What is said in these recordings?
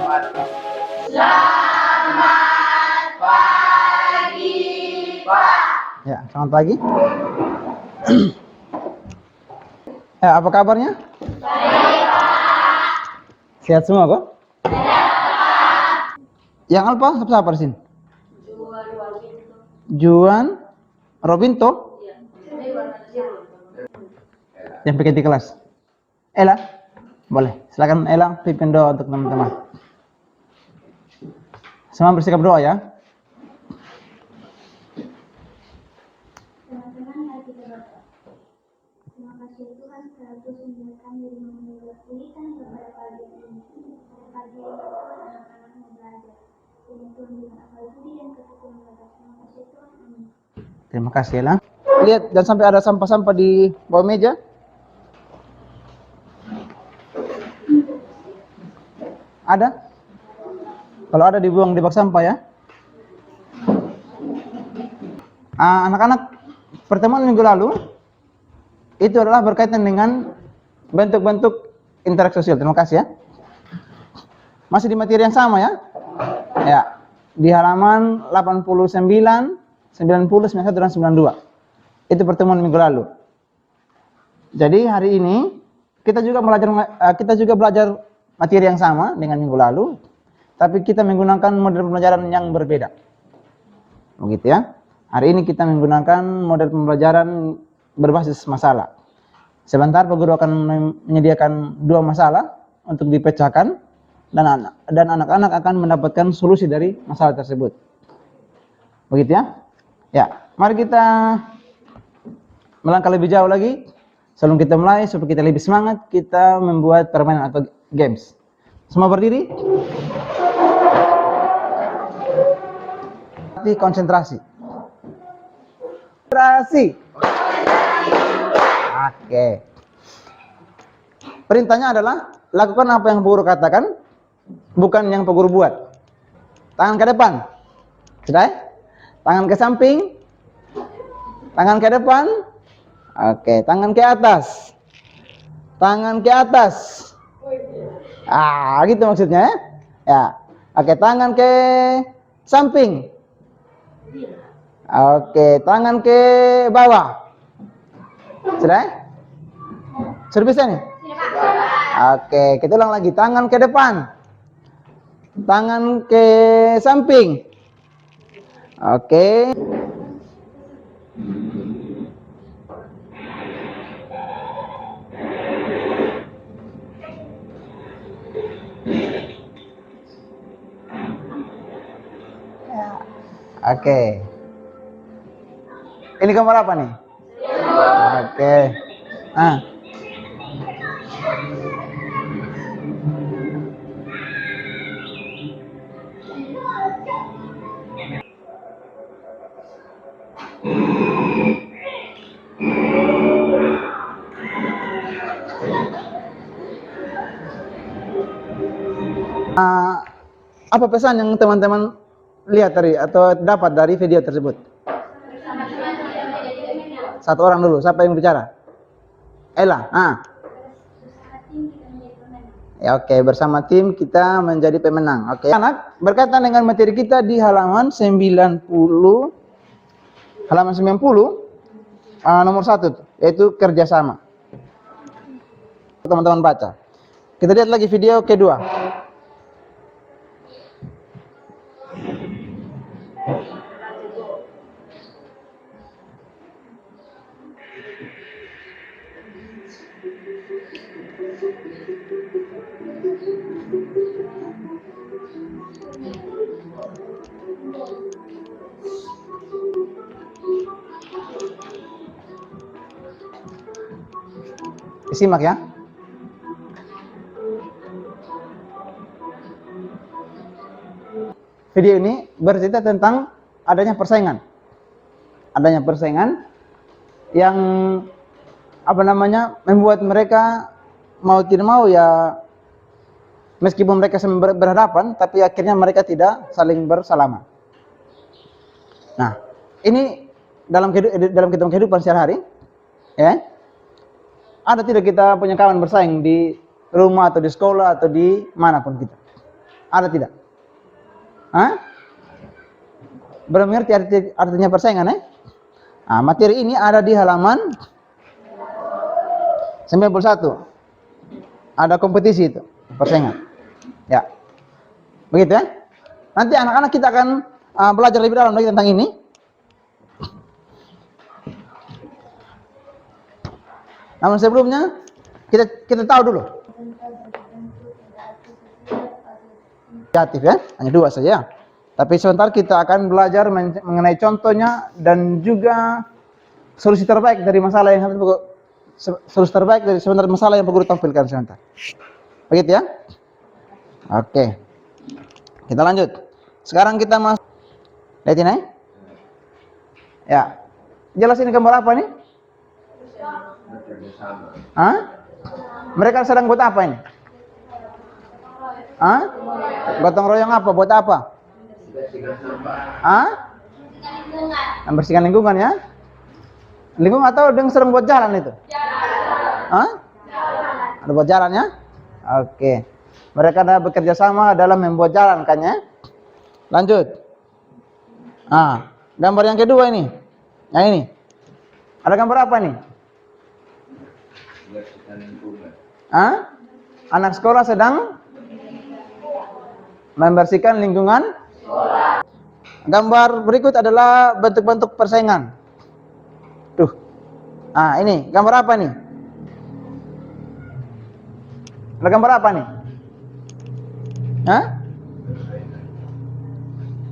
Selamat pagi, Pak. Ya, selamat pagi. Ya, apa kabarnya? Baik, Pak. Sehat semua kok? Yang Alfa siapa di sini? Juan Robinto. Yang PKT kelas. Ella, boleh. Silakan Ella pimpin doa untuk teman-teman. Semua bersikap doa ya. Teman-teman, mari kita berdoa. Terima kasih Tuhan telah terus membiarkan diri memulihkan kepada pagi ini. Pagi ini Tuhan anak-anak mau belajar. Ini Tuhan dengan akal budi dan ketekun mereka. Terima kasih Tuhan. Amin. Terima kasih Ella. Lihat, jangan sampai ada sampah-sampah di bawah meja. Ada? Kalau ada dibuang di bak sampah ya. Anak-anak, pertemuan minggu lalu itu adalah berkaitan dengan bentuk-bentuk interaksi sosial. Terima kasih ya. Masih di materi yang sama ya. Ya, di halaman 89, 90, 91 dan 92. Itu pertemuan minggu lalu. Jadi hari ini kita juga belajar materi yang sama dengan minggu lalu, tapi kita menggunakan model pembelajaran yang berbeda. Begitu ya. Hari ini kita menggunakan model pembelajaran berbasis masalah. Sebentar Pak Guru akan menyediakan 2 masalah untuk dipecahkan dan anak-anak akan mendapatkan solusi dari masalah tersebut. Begitu ya? Ya, mari kita melangkah lebih jauh lagi. Sebelum kita mulai, supaya kita lebih semangat, kita membuat permainan atau games. Semua berdiri. Konsentrasi. Oke. Perintahnya adalah lakukan apa yang Pak Guru katakan, bukan yang Pak Guru buat. Tangan ke depan. Sudah? Tangan ke samping. Tangan ke depan. Oke, tangan ke atas. Tangan ke atas. Gitu maksudnya ya. Ya. Oke, tangan ke samping. Oke, tangan ke bawah. Sudah? Sudah bisa nih? Oke, kita ulang lagi. Tangan ke depan. Tangan ke samping. Oke. Oke. Ini gambar apa nih? Oke. Apa pesan yang teman-teman lihat tadi atau dapat dari video tersebut? Satu orang dulu, siapa yang bicara? Ella. Ya, oke, bersama tim kita menjadi pemenang. Oke. Anak, berkaitan dengan materi kita di halaman 90 nomor 1 yaitu kerjasama. Teman-teman baca. Kita lihat lagi video kedua. Simak ya. Video ini bercerita tentang adanya persaingan. Adanya persaingan yang membuat mereka mau tidak mau ya, meskipun mereka berhadapan, tapi akhirnya mereka tidak saling bersalaman. Nah, ini dalam kehidupan sehari-hari, ya. Ada tidak kita punya kawan bersaing di rumah atau di sekolah atau di manapun kita? Ada tidak? Hah? Belum mengerti artinya persaingan ya? Nah, materi ini ada di halaman 91. Ada kompetisi itu, persaingan. Ya. Begitu ya? Nanti anak-anak kita akan belajar lebih dalam lagi tentang ini. Namun sebelumnya kita tahu dulu. Kreatif ya, hanya 2 saja. Tapi sebentar kita akan belajar mengenai contohnya dan juga solusi terbaik dari masalah yang sebentar masalah yang Guru tampilkan sebentar. Begitu ya? Oke. Kita lanjut. Sekarang kita masuk. Lihat ini. Ya. Jelas ini gambar apa nih? Hah? Mereka sedang buat apa ini? Hah? Gotong royong apa? Buat apa? Hah? Membersihkan lingkungan ya? Lingkungan atau sedang buat jalan itu? Hah? Ada buat jalan ya? Oke. Mereka ada bekerja sama dalam membuat jalan kan ya? Lanjut. Gambar yang kedua ini. Yang ini. Ada gambar apa nih? Anak sekolah sedang membersihkan lingkungan. Gambar berikut adalah bentuk-bentuk persaingan. Tuh. Ini gambar apa nih? Ada gambar apa nih?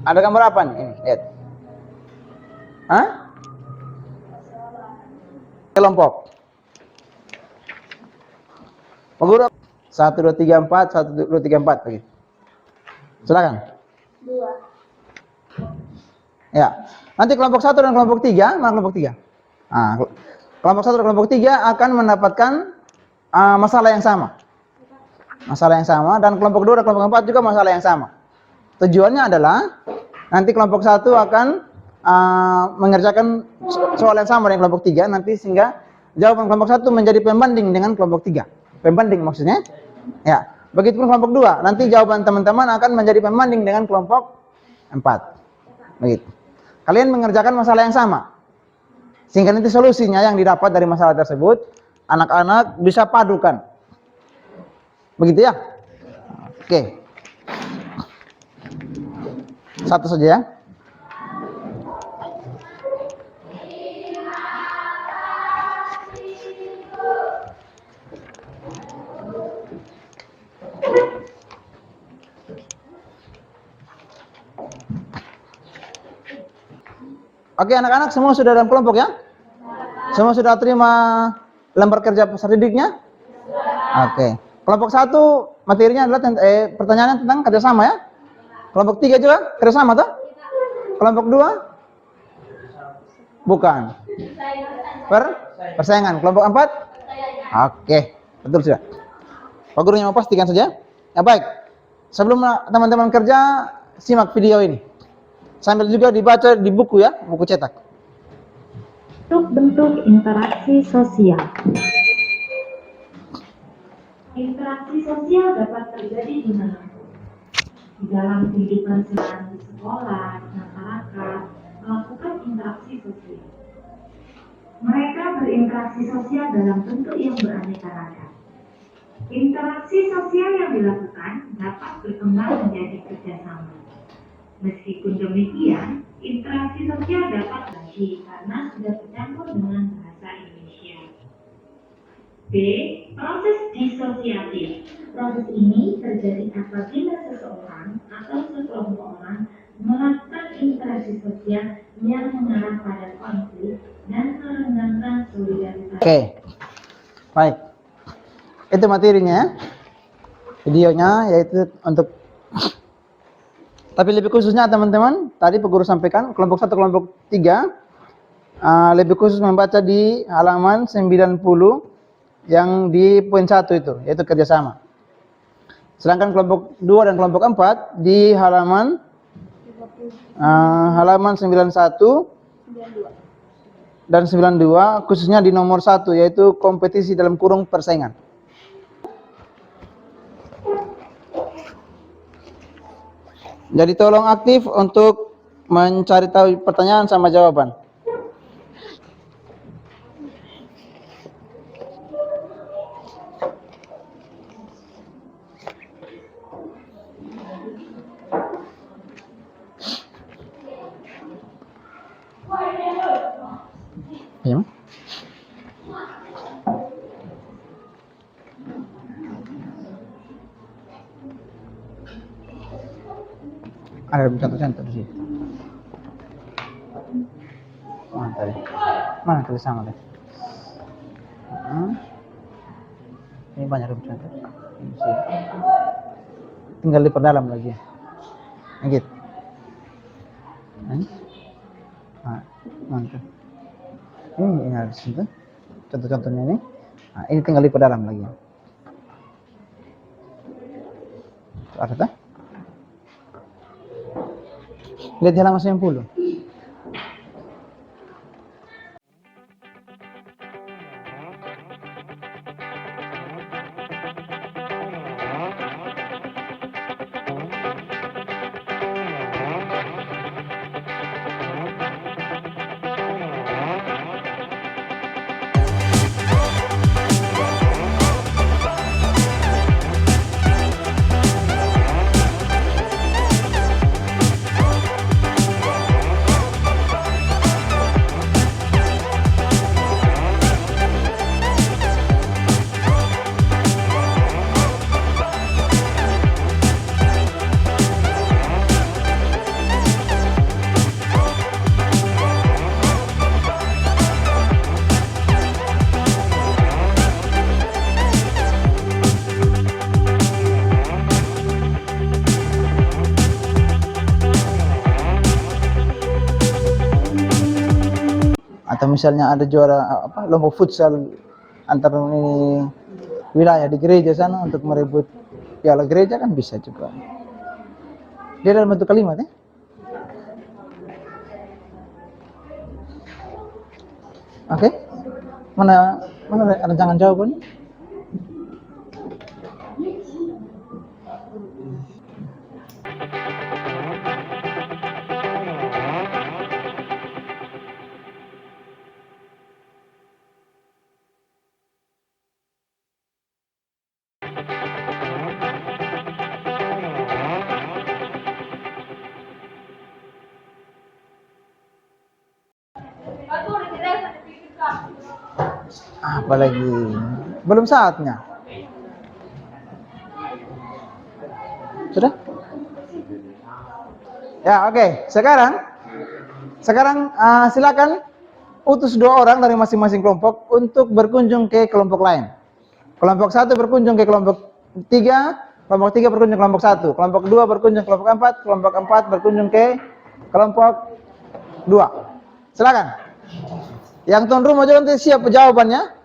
Ada gambar apa nih? Ini, lihat. Kelompok. Guru 1 2 3 4 1 2 3 4 begitu. Silakan. 2. Ya. Nanti kelompok 1 dan kelompok 3, mana kelompok 3? Kelompok 1 dan kelompok 3 akan mendapatkan masalah yang sama. Masalah yang sama, dan kelompok 2 dan kelompok 4 juga masalah yang sama. Tujuannya adalah nanti kelompok 1 akan mengerjakan soal yang sama dengan kelompok 3 nanti, sehingga jawaban kelompok 1 menjadi pembanding dengan kelompok 3. Pembanding maksudnya. Ya. Begitupun kelompok 2, nanti jawaban teman-teman akan menjadi pembanding dengan kelompok 4. Begitu. Kalian mengerjakan masalah yang sama. Sehingga nanti solusinya yang didapat dari masalah tersebut, anak-anak bisa padukan. Begitu ya? Oke. Satu saja ya. Oke, anak-anak semua sudah dalam kelompok ya? Semua sudah terima lembar kerja peserta didiknya? Oke. Kelompok 1 materinya adalah pertanyaan tentang kerjasama ya? Kelompok 3 juga kerjasama toh? Kelompok 2? Bukan. Persaingan. Kelompok 4? Oke, betul sudah. Pak gurunya mau pastikan saja. Ya baik. Sebelum teman-teman kerja, simak video ini. Sambil juga dibaca di buku ya, buku cetak. Bentuk interaksi sosial. Interaksi sosial dapat terjadi di mana? Di dalam kehidupan sehari di sekolah, di masyarakat, melakukan interaksi sosial. Mereka berinteraksi sosial dalam bentuk yang beraneka ragam. Interaksi sosial yang dilakukan dapat berkembang menjadi kerjasama. Meskipun demikian, interaksi sosial dapat lagi karena sudah bercampur dengan bahasa Indonesia. B. Proses disosiatif. Proses ini terjadi apabila seseorang atau sekelompok orang melakukan interaksi sosial yang mengarah pada konflik dan merenggangkan solidaritas. Oke, baik. Itu materinya, videonya yaitu untuk. Tapi lebih khususnya teman-teman, tadi Pak Guru sampaikan kelompok 1, kelompok 3 lebih khusus membaca di halaman 90 yang di poin 1 itu, yaitu kerjasama. Sedangkan kelompok 2 dan kelompok 4 di halaman 91 dan 92, khususnya di nomor 1, yaitu kompetisi dalam kurung persaingan. Jadi tolong aktif untuk mencari tahu pertanyaan sama jawaban. Ya. Ada contoh-contoh di sini. Mana tadi? Mana tulis sama tadi? Ini banyak contoh. Ini sih. Tinggal diperdalam lagi. Gitu. Nah, mantap. Ini harus itu. Contoh-contohnya ini. Nah, ini tinggal diperdalam lagi. Ada tak? Lihat di halaman 90. Atau misalnya ada juara lomba futsal antar wilayah di gereja sana untuk merebut piala gereja kan bisa juga. Dia dalam bentuk kalimat ya. Oke. Mana rancangan jawabannya? Apalagi belum saatnya. Sudah? Ya, oke. Sekarang silakan utus 2 orang dari masing-masing kelompok untuk berkunjung ke kelompok lain. Kelompok 1 berkunjung ke kelompok 3, kelompok 3 berkunjung ke kelompok 1, kelompok 2 berkunjung ke kelompok 4, kelompok 4 berkunjung ke kelompok 2. Silakan. Yang tuan rumah juga nanti siap jawabannya.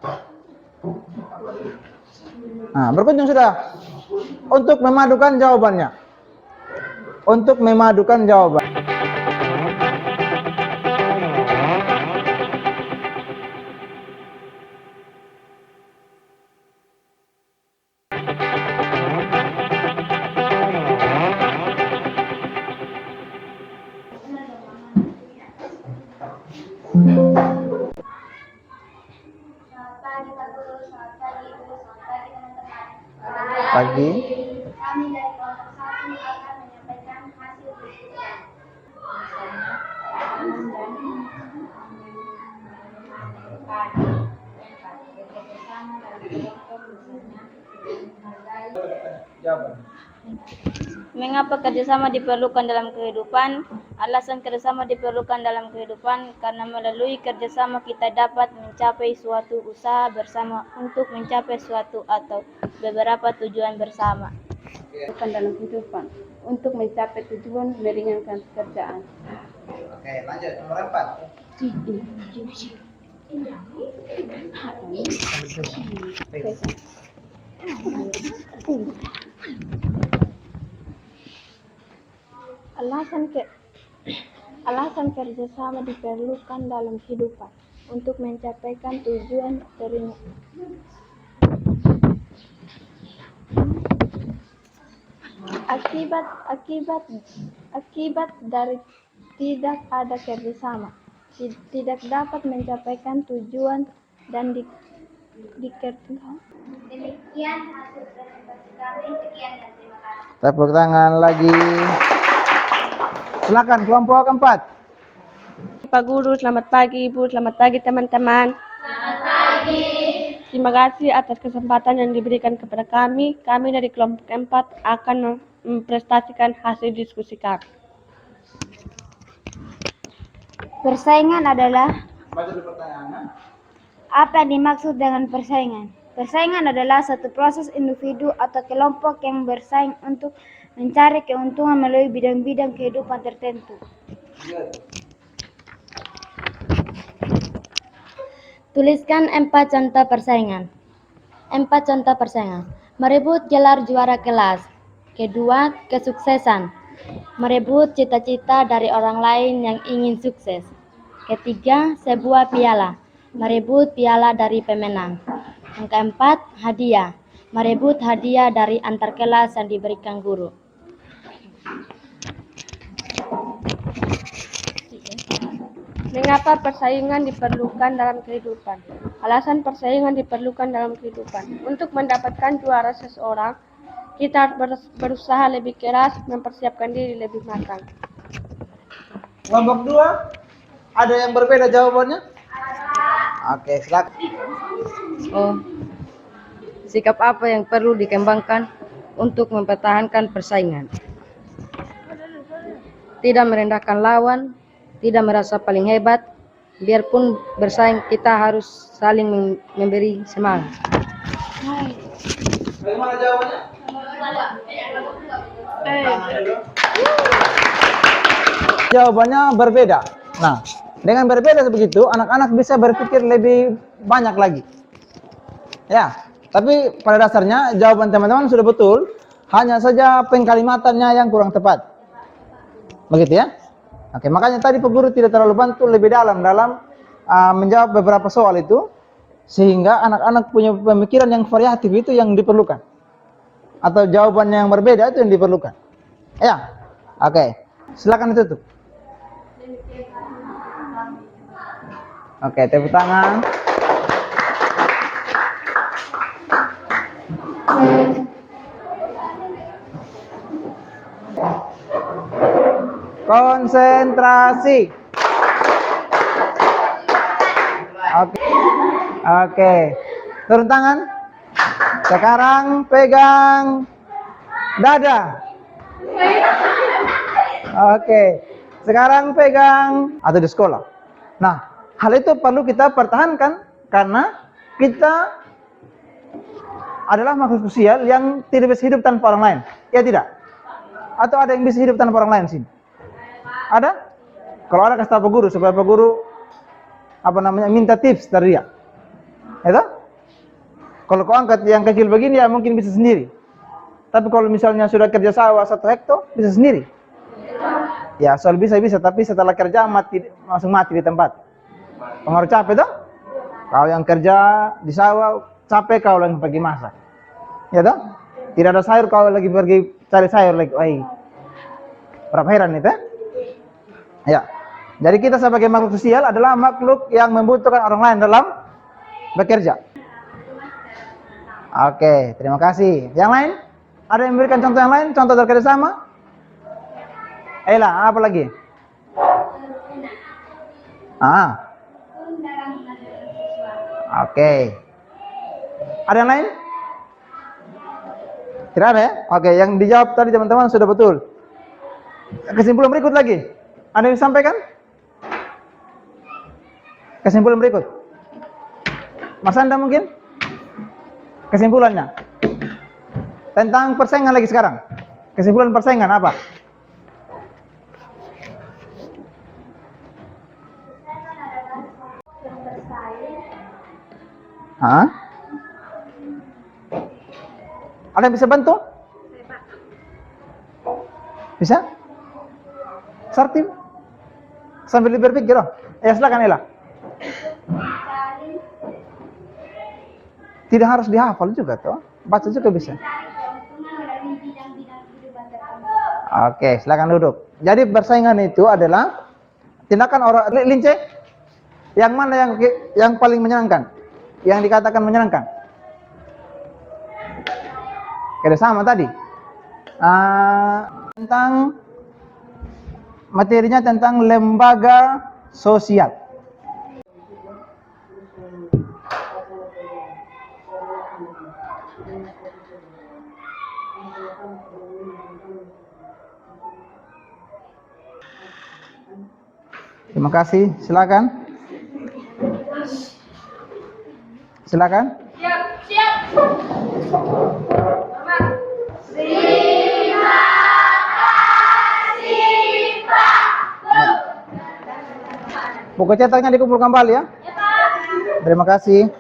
Nah, berkunjung sudah. Untuk memadukan jawabannya. Untuk memadukan jawaban. Pagi. Kami dari kelompok 1 akan menyampaikan hasil diskusi. Mengapa kerjasama diperlukan dalam kehidupan? Alasan kerjasama diperlukan dalam kehidupan karena melalui kerjasama kita dapat mencapai suatu usaha bersama untuk mencapai suatu atau beberapa tujuan bersama. Dalam kehidupan untuk mencapai tujuan meringankan pekerjaan. Oke, lanjut nomor 4. Alasan kerjasama diperlukan dalam kehidupan untuk mencapaikan tujuan Akibat dari tidak ada kerjasama, tidak dapat mencapaikan tujuan dan dikerjakan. Demikian hasil presentasi kami. Sekian dan terima kasih. Tepuk tangan lagi. Silakan kelompok keempat. Pak Guru, selamat pagi Ibu, selamat pagi teman-teman. Selamat pagi. Terima kasih atas kesempatan yang diberikan kepada kami. Kami dari kelompok 4 akan mempresentasikan hasil diskusi kami. Persaingan adalah Baca dulu pertanyaannya. apa yang dimaksud dengan persaingan? Persaingan adalah satu proses individu atau kelompok yang bersaing untuk mencari keuntungan melalui bidang-bidang kehidupan tertentu. Tuliskan 4 contoh persaingan. 4 contoh persaingan. Merebut gelar juara kelas. Kedua, kesuksesan. Merebut cita-cita dari orang lain yang ingin sukses. Ketiga, sebuah piala. Merebut piala dari pemenang. Yang keempat, hadiah. Merebut hadiah dari antar kelas yang diberikan guru. Mengapa persaingan diperlukan dalam kehidupan? Alasan persaingan diperlukan dalam kehidupan. Untuk mendapatkan juara seseorang, kita harus berusaha lebih keras, mempersiapkan diri lebih matang. Kelompok 2, ada yang berbeda jawabannya? Oke, silakan. Oh, sikap apa yang perlu dikembangkan untuk mempertahankan persaingan? Tidak merendahkan lawan, tidak merasa paling hebat. Biarpun bersaing, kita harus saling memberi semangat. Bagaimana jawabannya? Jawabannya berbeda. Nah, dengan berbeda begitu, anak-anak bisa berpikir lebih banyak lagi. Ya, tapi pada dasarnya jawaban teman-teman sudah betul, hanya saja pengkalimatannya yang kurang tepat. Begitu ya? Oke, makanya tadi Pak Guru tidak terlalu bantu lebih dalam menjawab beberapa soal itu, sehingga anak-anak punya pemikiran yang variatif itu yang diperlukan. Atau jawabannya yang berbeda itu yang diperlukan. Ya, oke. Silakan ditutup. Oke, tepuk tangan. Konsentrasi. Oke. Turun tangan. Sekarang pegang dada. Oke. Sekarang pegang atau di sekolah. Nah, hal itu perlu kita pertahankan karena kita adalah makhluk sosial yang tidak bisa hidup tanpa orang lain. Ya tidak? Atau ada yang bisa hidup tanpa orang lain sini? Ada? Kalau ada kasih tahu Pak Guru supaya Pak Guru minta tips dari dia. Itu? Kalau kau angkat yang kecil begini ya mungkin bisa sendiri. Tapi kalau misalnya sudah kerja sawah 1 hektar bisa sendiri. Ya soal bisa, tapi setelah kerja langsung mati di tempat. Pengaruh capek tuh? Kau yang kerja di sawah capek, kau lagi pergi masak. Ya toh? Tidak ada sayur, kau lagi pergi cari sayur lagi. Wah, berapa heran itu? Ya. Jadi kita sebagai makhluk sosial adalah makhluk yang membutuhkan orang lain dalam bekerja. Oke, terima kasih. Yang lain? Ada yang memberikan contoh yang lain? Contoh dari kerjasama? Apa lagi? Oke. Ada yang lain? Tidak ada ya? Oke, yang dijawab tadi teman-teman sudah betul. Kesimpulan berikut lagi. Ada yang disampaikan? Kesimpulan berikut. Mas Anda mungkin? Kesimpulannya. Tentang persaingan lagi sekarang. Kesimpulan persaingan apa? Ada yang bisa bantu? Bisa? Sartim? Sambil berpikir. Silakan Ella. Tidak harus dihafal juga toh. Baca juga bisa. Keuntungan melalui bidang-bidang kehidupan tertentu. Oke, silakan duduk. Jadi persaingan itu adalah tindakan orang Lince. Yang mana yang paling menyenangkan? Yang dikatakan menyenangkan? Kerjasama tadi. Tentang materinya tentang lembaga sosial. Terima kasih. Silakan. Silakan. Buku cetaknya dikumpul kembali ya. Terima kasih.